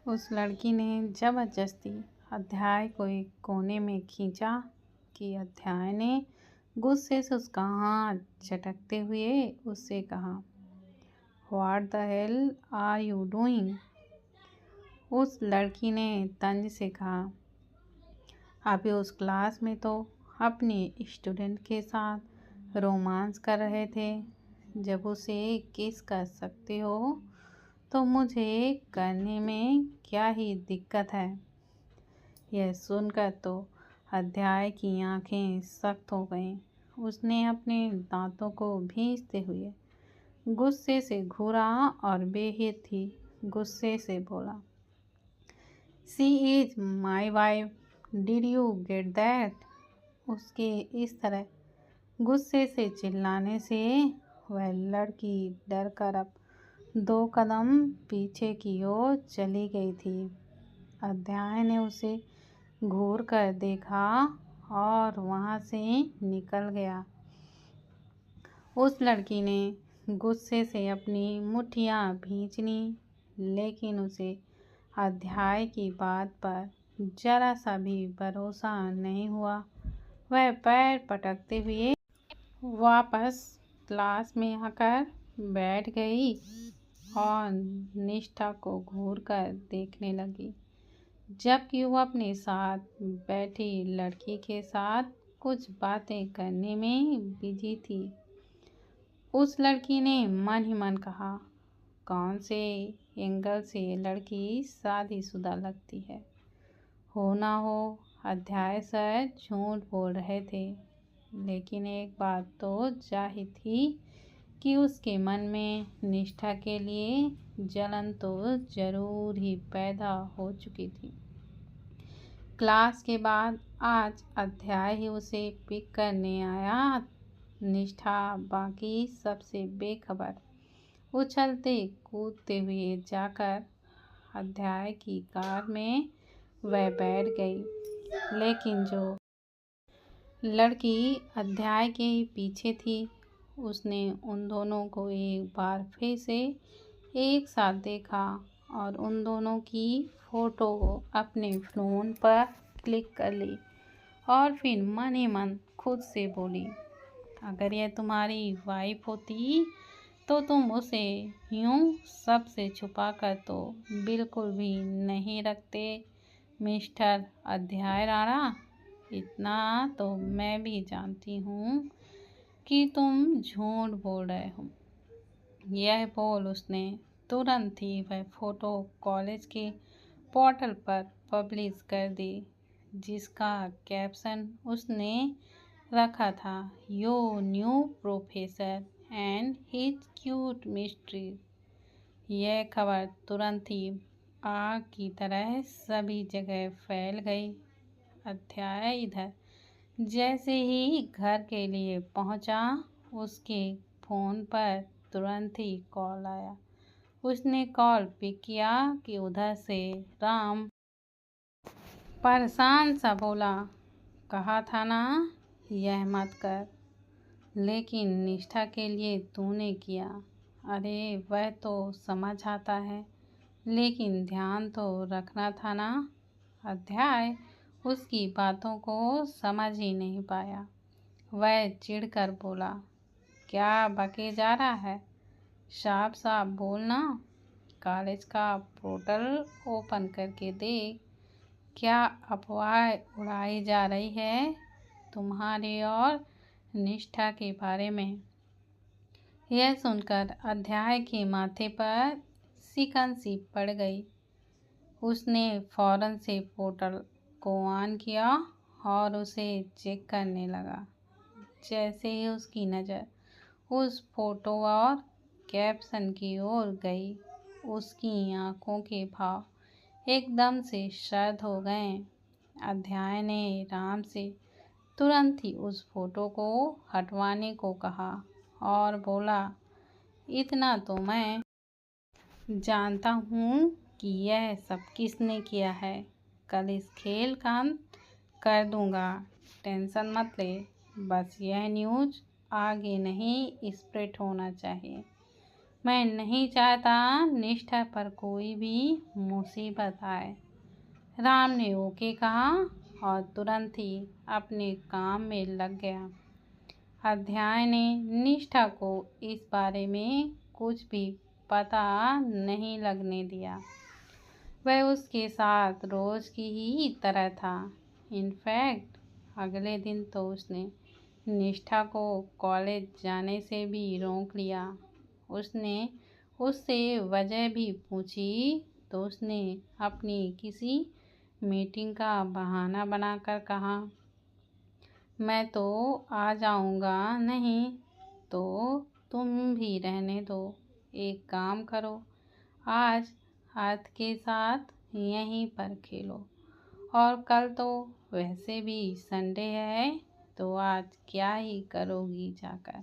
उस लड़की ने जबरदस्ती अध्याय को एक कोने में खींचा कि अध्याय ने गुस्से से उसका हाथ झटकते हुए उससे कहा, "what the hell are you doing?" उस लड़की ने तंज से कहा, "अभी उस क्लास में तो अपने स्टूडेंट के साथ रोमांस कर रहे थे। जब उसे किस कर सकते हो तो मुझे करने में क्या ही दिक्कत है?" यह सुनकर तो अध्याय की आंखें सख्त हो गईं। उसने अपने दांतों को भींचते हुए गुस्से से घूरा और बेहद ही गुस्से से बोला, "she is my wife, did you get that?" उसके इस तरह गुस्से से चिल्लाने से वह लड़की डर कर अब 2 कदम पीछे की ओर चली गई थी। अध्याय ने उसे घूर कर देखा और वहां से निकल गया। उस लड़की ने गुस्से से अपनी मुट्ठियां भींच लीं, लेकिन उसे अध्याय की बात पर जरा सा भी भरोसा नहीं हुआ। वह पैर पटकते हुए वापस क्लास में आकर बैठ गई और निष्ठा को घूरकर देखने लगी, जबकि वह अपने साथ बैठी लड़की के साथ कुछ बातें करने में बिजी थी। उस लड़की ने मन ही मन कहा, कौन से एंगल से ये लड़की शादीशुदा लगती है। हो ना हो अध्याय सर झूठ बोल रहे थे, लेकिन एक बात तो जाहिर थी कि उसके मन में निष्ठा के लिए जलन तो जरूर ही पैदा हो चुकी थी। क्लास के बाद आज अध्याय ही उसे पिक करने आया। निष्ठा बाकी सबसे बेखबर उछलते कूदते हुए जाकर अध्याय की कार में वह बैठ गई, लेकिन जो लड़की अध्याय के पीछे थी उसने उन दोनों को एक बार फिर से एक साथ देखा और उन दोनों की फोटो अपने फ़ोन पर क्लिक कर ली और फिर मन ही मन खुद से बोली, अगर यह तुम्हारी वाइफ होती तो तुम उसे यूं सबसे छुपा कर तो बिल्कुल भी नहीं रखते मिस्टर अध्याय राणा। इतना तो मैं भी जानती हूँ कि तुम झूठ बोल रहे हो। यह बोल उसने तुरंत ही वह फोटो कॉलेज के पोर्टल पर पब्लिश कर दी, जिसका कैप्शन उसने रखा था, your new professor and his cute mystery. यह खबर तुरंत ही आग की तरह सभी जगह फैल गई। अध्याय इधर जैसे ही घर के लिए पहुंचा, उसके फ़ोन पर तुरंत ही कॉल आया। उसने कॉल पिक किया कि उधर से राम परेशान सा बोला, कहा था ना यह मत कर, लेकिन निष्ठा के लिए तूने किया। अरे वह तो समझ आता है, लेकिन ध्यान तो रखना था ना। अध्याय उसकी बातों को समझ ही नहीं पाया। वह चिढ़कर बोला, क्या बके जा रहा है, साफ साफ बोलना। कॉलेज का पोर्टल ओपन करके देख, क्या अफवाह उड़ाई जा रही है तुम्हारे और निष्ठा के बारे में। यह सुनकर अध्याय के माथे पर सिकन सी पड़ गई। उसने फौरन से पोर्टल को ऑन किया और उसे चेक करने लगा। जैसे ही उसकी नज़र उस फोटो और कैप्शन की ओर गई, उसकी आंखों के भाव एकदम से सर्द हो गए। अध्याय ने राम से तुरंत ही उस फोटो को हटवाने को कहा और बोला, इतना तो मैं जानता हूँ कि यह सब किसने किया है। कल इस खेल का अंत कर दूंगा, टेंशन मत ले। बस यह न्यूज़ आगे नहीं स्प्रेड होना चाहिए। मैं नहीं चाहता निष्ठा पर कोई भी मुसीबत आए। राम ने ओके कहा और तुरंत ही अपने काम में लग गया। अध्याय ने निष्ठा को इस बारे में कुछ भी पता नहीं लगने दिया। वह उसके साथ रोज की ही तरह था। इनफैक्ट अगले दिन तो उसने निष्ठा को कॉलेज जाने से भी रोक लिया। उसने उससे वजह भी पूछी तो उसने अपनी किसी मीटिंग का बहाना बनाकर कहा, मैं तो आ जाऊंगा, नहीं तो तुम भी रहने दो। एक काम करो, आज अर्थ के साथ यहीं पर खेलो और कल तो वैसे भी संडे है, तो आज क्या ही करोगी जाकर।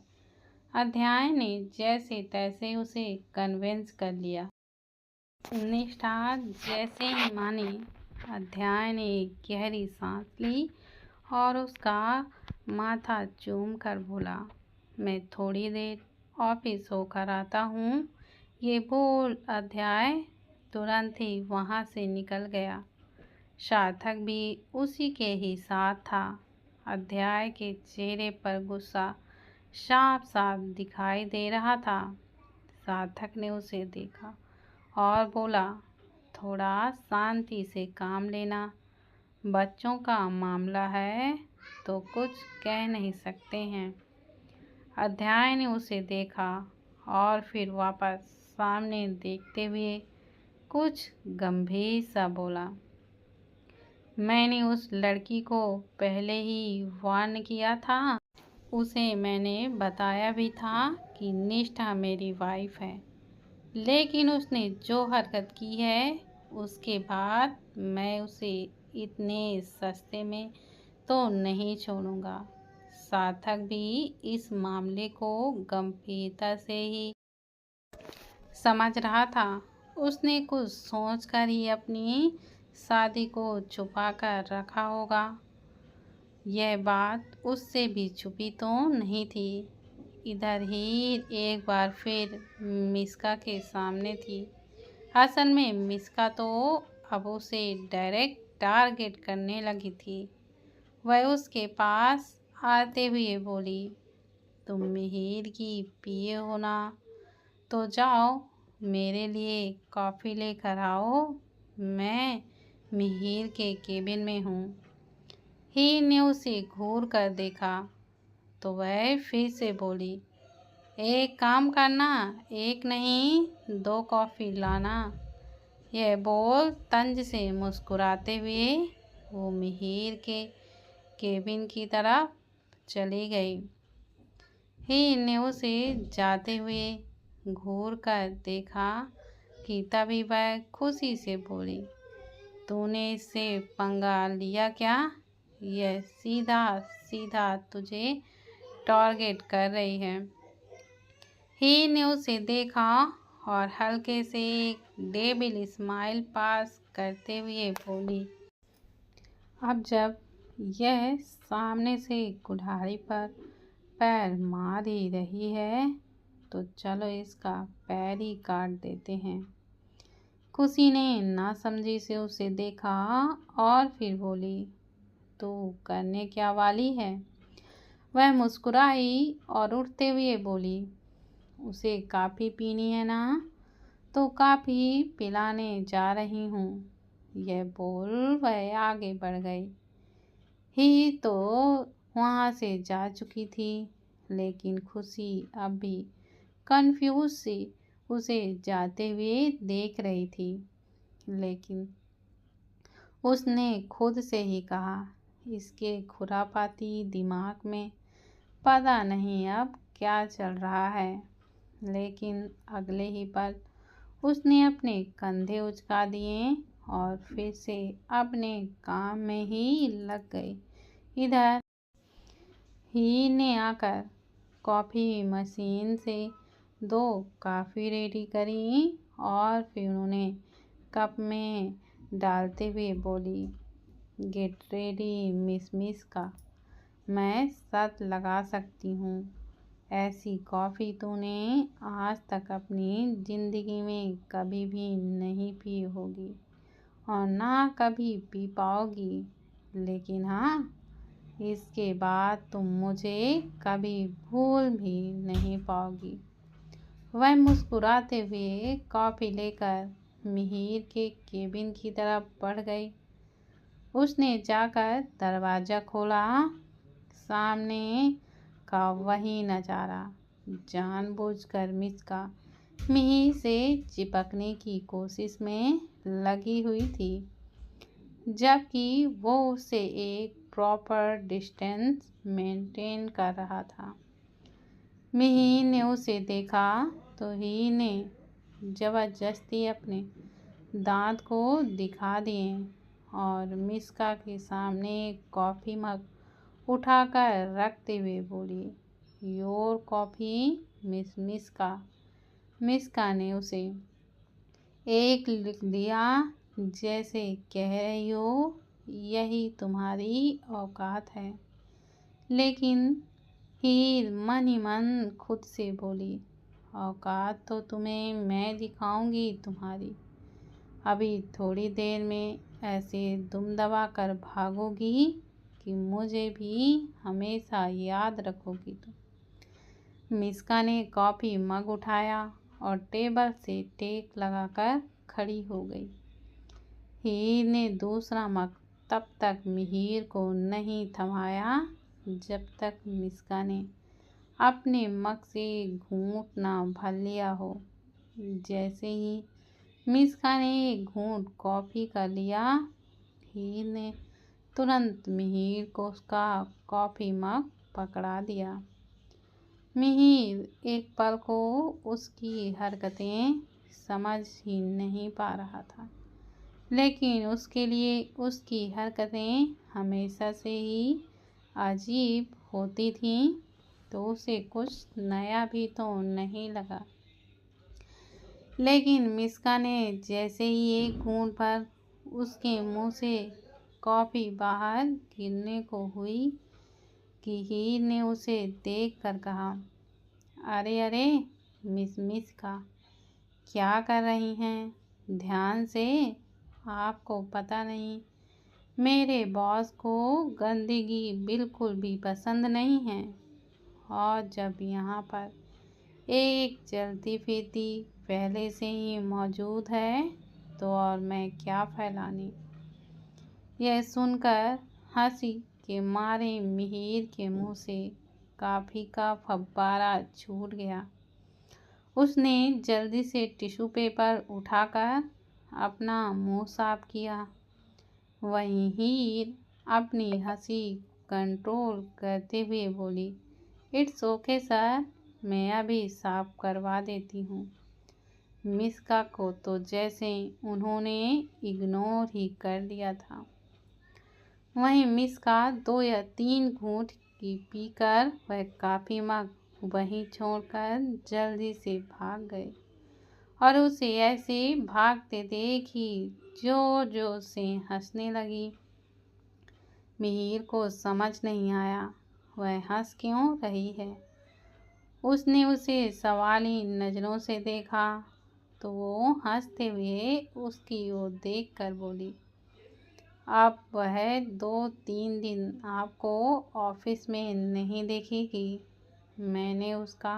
अध्याय ने जैसे तैसे उसे कन्विंस कर लिया। निष्ठा जैसे ही मानी, अध्याय ने एक गहरी सांस ली और उसका माथा चूम कर बोला, मैं थोड़ी देर ऑफिस होकर आता हूँ। ये बोल अध्याय तुरंत ही वहाँ से निकल गया। सार्थक भी उसी के ही साथ था। अध्याय के चेहरे पर गुस्सा साफ साफ दिखाई दे रहा था। सार्थक ने उसे देखा और बोला, थोड़ा शांति से काम लेना, बच्चों का मामला है तो कुछ कह नहीं सकते हैं। अध्याय ने उसे देखा और फिर वापस सामने देखते हुए कुछ गंभीर सा बोला, मैंने उस लड़की को पहले ही वार्न किया था। उसे मैंने बताया भी था कि निष्ठा मेरी वाइफ है, लेकिन उसने जो हरकत की है उसके बाद मैं उसे इतने सस्ते में तो नहीं छोड़ूंगा। सार्थक भी इस मामले को गंभीरता से ही समझ रहा था। उसने कुछ सोचकर ही अपनी शादी को छुपा कर रखा होगा। यह बात उससे भी छुपी तो नहीं थी। इधर ही एक बार फिर मिस्का के सामने थी। असल में मिस्का तो अब उसे डायरेक्ट टारगेट करने लगी थी। वह उसके पास आते हुए बोली, तुम मिहिर की पिए हो ना, तो जाओ मेरे लिए कॉफ़ी लेकर आओ, मैं मिहिर के केबिन में हूँ। हीर ने उसे घूर कर देखा तो वह फिर से बोली, एक काम करना, एक नहीं 2 कॉफ़ी लाना। यह बोल तंज से मुस्कुराते हुए वो मिहिर के केबिन की तरफ चली गई। हीर ने उसे जाते हुए घूर कर देखा कि तभी वह खुशी से बोली, तूने इससे पंगा लिया क्या? यह सीधा सीधा तुझे टारगेट कर रही है। हीर ने उसे देखा और हल्के से एक डेविल स्माइल पास करते हुए बोली, अब जब यह सामने से कुल्हाड़ी पर पैर मार ही रही है तो चलो इसका पैर ही काट देते हैं। खुशी ने नासमझी से उसे देखा और फिर बोली, तू करने क्या वाली है? वह मुस्कुराई और उठते हुए बोली, उसे कॉफ़ी पीनी है ना, तो कॉफ़ी पिलाने जा रही हूँ। यह बोल वह आगे बढ़ गई। ही तो वहाँ से जा चुकी थी, लेकिन खुशी अब भी कंफ्यूज सी उसे जाते हुए देख रही थी। लेकिन उसने खुद से ही कहा, इसके खुरापाती दिमाग में पता नहीं अब क्या चल रहा है। लेकिन अगले ही पल उसने अपने कंधे उचका दिए और फिर से अपने काम में ही लग गई। इधर ही ने आकर कॉफ़ी मशीन से 2 कॉफ़ी रेडी करी और फिर उन्हें कप में डालते हुए बोली, गेट रेडी मिस का, मैं शर्त लगा सकती हूँ, ऐसी कॉफ़ी तूने आज तक अपनी ज़िंदगी में कभी भी नहीं पी होगी और ना कभी पी पाओगी। लेकिन हाँ, इसके बाद तुम मुझे कभी भूल भी नहीं पाओगी। वह मुस्कुराते हुए कॉफ़ी लेकर मिहिर के केबिन की तरफ बढ़ गई। उसने जाकर दरवाज़ा खोला। सामने का वही नज़ारा। जानबूझकर मिस्का मिहिर से चिपकने की कोशिश में लगी हुई थी, जबकि वो उससे एक प्रॉपर डिस्टेंस मेंटेन कर रहा था। मिहिर ने उसे देखा तो हीर ने जबरदस्ती अपने दांत को दिखा दिए और मिस्का के सामने एक कॉफ़ी मग उठाकर रखते हुए बोली, your coffee miss Miska. Miska ने उसे एक लिख दिया, जैसे कह रही हो यही तुम्हारी औकात है। लेकिन हीर मन ही मन खुद से बोली, औकात तो तुम्हें मैं दिखाऊंगी तुम्हारी। अभी थोड़ी देर में ऐसे दुम दबा कर भागोगी कि मुझे भी हमेशा याद रखोगी तुम। मिस्का ने कॉफ़ी मग उठाया और टेबल से टेक लगाकर खड़ी हो गई। हीर ने दूसरा मग तब तक मिहिर को नहीं थमाया जब तक मिस्का ने अपने मग से घूंट ना भर लिया हो। जैसे ही मिस्का ने एक घूंट कॉफ़ी का लिया, हीर ने तुरंत मिहिर को उसका कॉफ़ी मग पकड़ा दिया। मिहिर एक पल को उसकी हरकतें समझ ही नहीं पा रहा था, लेकिन उसके लिए उसकी हरकतें हमेशा से ही अजीब होती थीं, तो उसे कुछ नया भी तो नहीं लगा। लेकिन मिस्का ने जैसे ही एक घूंट पर उसके मुंह से कॉफ़ी बाहर गिरने को हुई कि हीर ने उसे देखकर कहा, अरे अरे मिस्का, क्या कर रही हैं? ध्यान से। आपको पता नहीं, मेरे बॉस को गंदगी बिल्कुल भी पसंद नहीं है, और जब यहाँ पर एक चलती फिरती पहले से ही मौजूद है तो और मैं क्या फैलानी। यह सुनकर हंसी के मारे मिहिर के मुंह से कॉफ़ी का फव्वारा छूट गया। उसने जल्दी से टिश्यू पेपर उठाकर अपना मुंह साफ किया। वहीं हीर अपनी हंसी कंट्रोल करते हुए बोली, इट्स ओके सर, मैं अभी साफ करवा देती हूँ। मिस्का को तो जैसे उन्होंने इग्नोर ही कर दिया था। वहीं मिस्का 2 या 3 घूंट की पीकर वह कॉफ़ी मग वहीं छोड़कर जल्दी से भाग गए और उसे ऐसे भागते देख ही जोर जोर से हंसने लगी। मिहिर को समझ नहीं आया वह हंस क्यों रही है। उसने उसे सवाली नज़रों से देखा तो वो हंसते हुए उसकी ओर देखकर बोली, अब वह 2-3 दिन आपको ऑफिस में नहीं देखेगी। मैंने उसका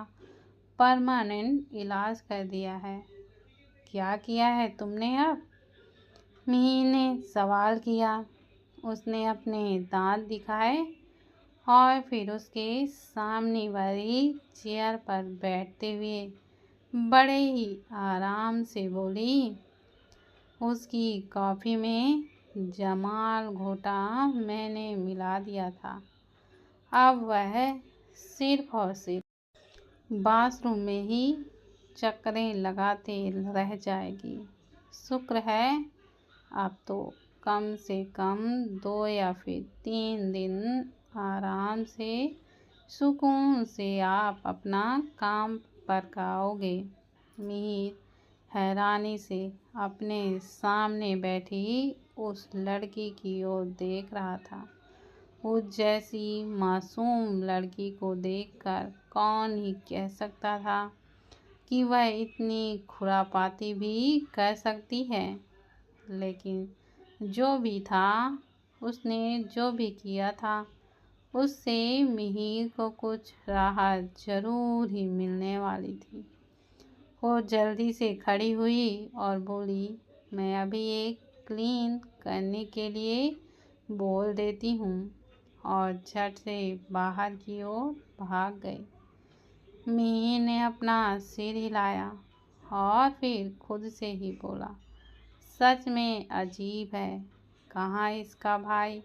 परमानेंट इलाज कर दिया है। क्या किया है तुमने अब? मिहिर ने सवाल किया। उसने अपने दांत दिखाए और फिर उसके सामने वाली चेयर पर बैठते हुए बड़े ही आराम से बोली, उसकी कॉफ़ी में जमाल घोटा मैंने मिला दिया था। अब वह सिर्फ और सिर्फ बाथरूम में ही चक्करें लगाते रह जाएगी। शुक्र है अब तो कम से कम 2 या फिर 3 दिन आराम से सुकून से आप अपना काम पकाओगे। मिहिर हैरानी से अपने सामने बैठी उस लड़की की ओर देख रहा था। उस जैसी मासूम लड़की को देखकर कौन ही कह सकता था कि वह इतनी खुरापाती भी कर सकती है। लेकिन जो भी था, उसने जो भी किया था, उससे मिहिर को कुछ राहत जरूर ही मिलने वाली थी। वो जल्दी से खड़ी हुई और बोली, मैं अभी एक क्लीन करने के लिए बोल देती हूँ, और झट से बाहर की ओर भाग गई। मिहिर ने अपना सिर हिलाया और फिर खुद से ही बोला, सच में अजीब है, कहाँ इसका भाई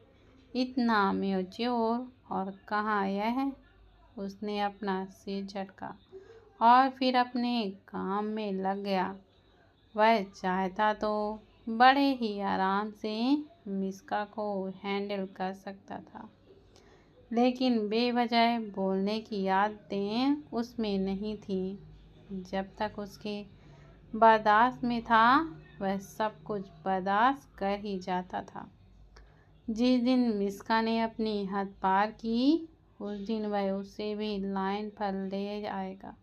इतना मैच्योर और कहाँ यह। उसने अपना सिर झटका और फिर अपने काम में लग गया। वह चाहता तो बड़े ही आराम से मिस्का को हैंडल कर सकता था, लेकिन बेवजह बोलने की आदतें उसमें नहीं थीं। जब तक उसके बर्दाश्त में था, वह सब कुछ बर्दाश्त कर ही जाता था। जिस दिन मिस्का ने अपनी हद पार की, उस दिन वह उसे भी लाइन पर ले आएगा।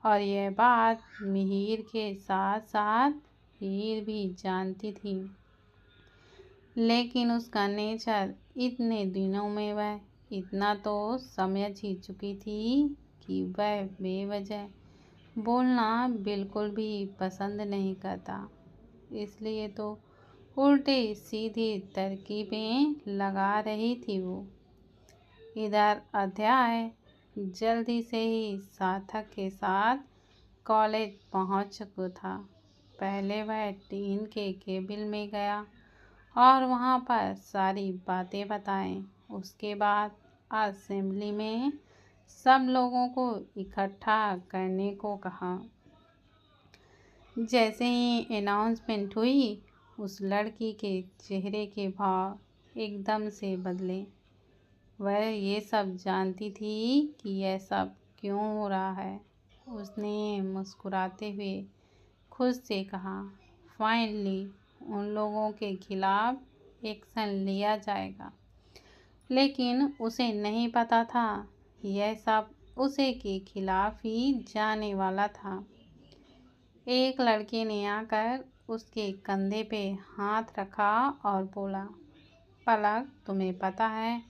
और यह बात मिहिर के साथ साथ हीर भी जानती थी। लेकिन उसका नेचर इतने दिनों में वह इतना तो समझ ही चुकी थी कि वह बेवजह बोलना बिल्कुल भी पसंद नहीं करता। इसलिए तो उल्टे सीधी तरकीबें लगा रही थी वो। इधर अध्याय जल्दी से ही सार्थक के साथ कॉलेज पहुंच चुका था। पहले वह टीन के केबिन में गया और वहां पर सारी बातें बताएं। उसके बाद असेंबली में सब लोगों को इकट्ठा करने को कहा। जैसे ही अनाउंसमेंट हुई, उस लड़की के चेहरे के भाव एकदम से बदले। वह ये सब जानती थी कि यह सब क्यों हो रहा है। उसने मुस्कुराते हुए खुद से कहा, फाइनली उन लोगों के खिलाफ एक्शन लिया जाएगा। लेकिन उसे नहीं पता था यह सब उसे के खिलाफ ही जाने वाला था। एक लड़के ने आकर उसके कंधे पे हाथ रखा और बोला, पलक, तुम्हें पता है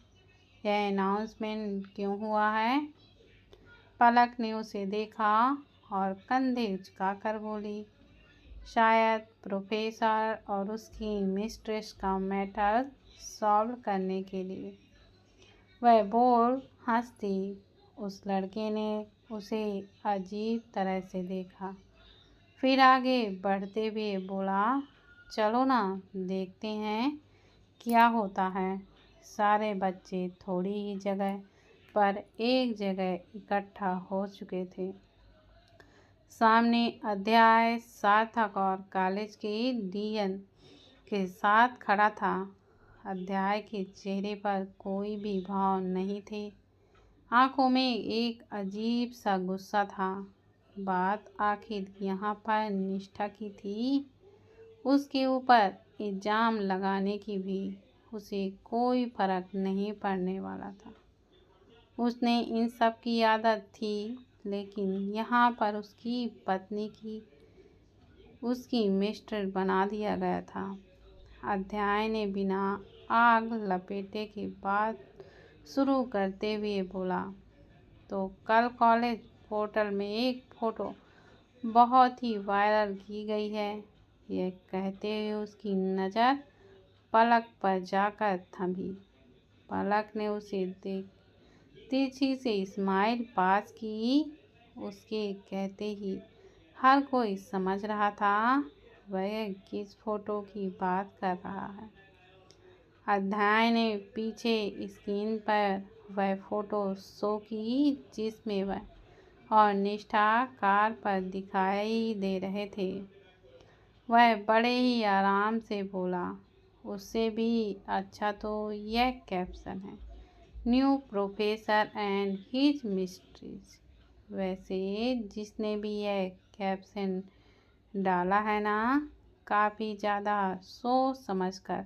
यह अनाउंसमेंट क्यों हुआ है? पलक ने उसे देखा और कंधे झुकाकर बोली, शायद प्रोफेसर और उसकी मिस्ट्रेस का मैटर सॉल्व करने के लिए। वह बोल हंस दी। उस लड़के ने उसे अजीब तरह से देखा, फिर आगे बढ़ते हुए बोला, चलो ना, देखते हैं क्या होता है। सारे बच्चे थोड़ी ही जगह पर एक जगह इकट्ठा हो चुके थे। सामने अध्याय सार्थक और कॉलेज के डीन के साथ खड़ा था। अध्याय के चेहरे पर कोई भी भाव नहीं थे। आंखों में एक अजीब सा गुस्सा था। बात आखिर यहाँ पर निष्ठा की थी। उसके ऊपर इल्जाम लगाने की भी उसे कोई फर्क नहीं पड़ने वाला था। उसने इन सब की आदत थी, लेकिन यहाँ पर उसकी पत्नी की उसकी मिस्टर बना दिया गया था। अध्याय ने बिना आग लपेटे के बात शुरू करते हुए बोला, तो कल कॉलेज पोर्टल में एक फ़ोटो बहुत ही वायरल की गई है। यह कहते हुए उसकी नज़र पलक पर जाकर थमी। पलक ने उसे देख तिरछी से स्माइल पास की। उसके कहते ही हर कोई समझ रहा था वह किस फोटो की बात कर रहा है। अध्याय ने पीछे स्क्रीन पर वह फोटो शो की जिसमें वह और निष्ठा कार पर दिखाई दे रहे थे। वह बड़े ही आराम से बोला, उससे भी अच्छा तो यह कैप्शन है, new professor and his mysteries. वैसे जिसने भी यह कैप्शन डाला है ना, काफ़ी ज़्यादा सोच समझकर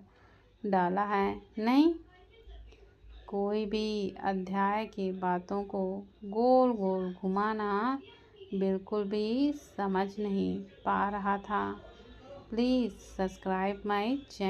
डाला है, नहीं? कोई भी अध्याय की बातों को गोल गोल घुमाना बिल्कुल भी समझ नहीं पा रहा था। Please subscribe my channel.